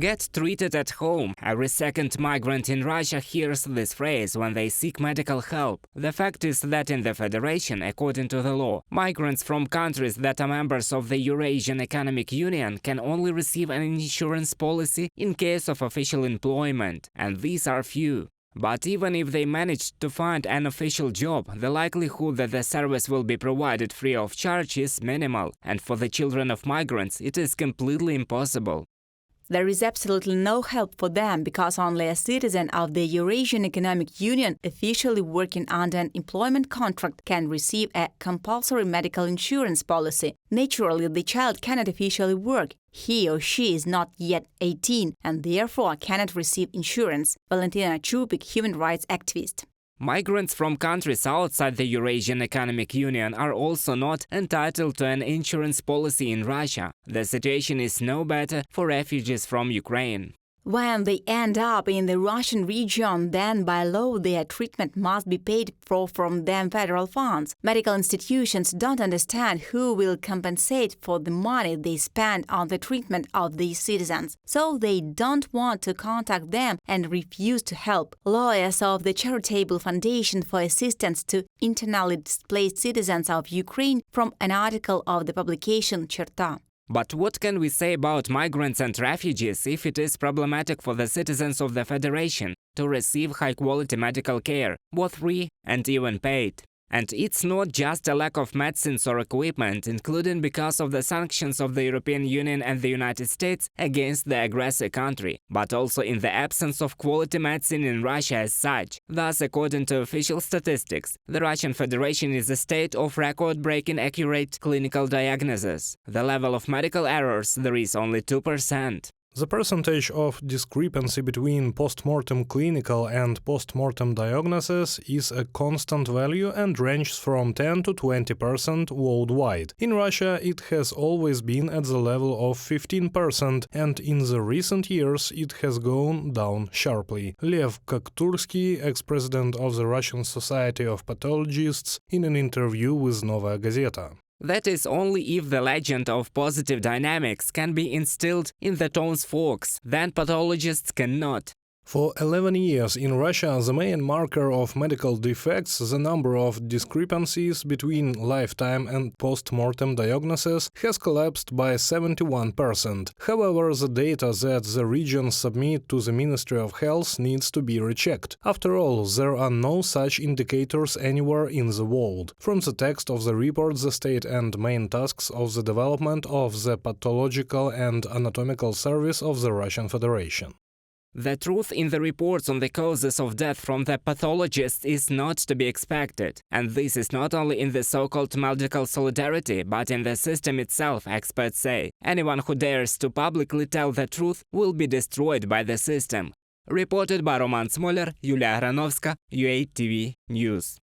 Get treated at home. Every second migrant in Russia hears this phrase when they seek medical help. The fact is that in the Federation, according to the law, migrants from countries that are members of the Eurasian Economic Union can only receive an insurance policy in case of official employment, and these are few. But even if they manage to find an official job, the likelihood that the service will be provided free of charge is minimal, and for the children of migrants, it is completely impossible. There is absolutely no help for them because only a citizen of the Eurasian Economic Union officially working under an employment contract can receive a compulsory medical insurance policy. Naturally, the child cannot officially work. He or she is not yet 18 and therefore cannot receive insurance. Valentina Chupik, human rights activist. Migrants from countries outside the Eurasian Economic Union are also not entitled to an insurance policy in Russia. The situation is no better for refugees from Ukraine. When they end up in the Russian region, then by law their treatment must be paid for from them federal funds. Medical institutions don't understand who will compensate for the money they spend on the treatment of these citizens, so they don't want to contact them and refuse to help. Lawyers of the Charitable Foundation for Assistance to Internally Displaced Citizens of Ukraine from an article of the publication Cherta. But what can we say about migrants and refugees if it is problematic for the citizens of the Federation to receive high-quality medical care, both free and even paid? And it's not just a lack of medicines or equipment, including because of the sanctions of the European Union and the United States against the aggressor country, but also in the absence of quality medicine in Russia as such. Thus, according to official statistics, the Russian Federation is a state of record-breaking accurate clinical diagnosis. The level of medical errors there is only 2%. The percentage of discrepancy between post-mortem clinical and post-mortem diagnosis is a constant value and ranges from 10 to 20% worldwide. In Russia, it has always been at the level of 15%, and in the recent years it has gone down sharply. Lev Kaktursky, ex-president of the Russian Society of Pathologists, in an interview with Novaya Gazeta. That is only if the legend of positive dynamics can be instilled in the townsfolk, then pathologists cannot. For 11 years in Russia, the main marker of medical defects, the number of discrepancies between lifetime and post-mortem diagnosis, has collapsed by 71%. However, the data that the regions submit to the Ministry of Health needs to be rechecked. After all, there are no such indicators anywhere in the world. From the text of the report, the state and main tasks of the development of the pathological and anatomical service of the Russian Federation. The truth in the reports on the causes of death from the pathologists is not to be expected. And this is not only in the so-called medical solidarity, but in the system itself, experts say. Anyone who dares to publicly tell the truth will be destroyed by the system. Reported by Roman Smoler, Yulia Agranovska, UA TV News.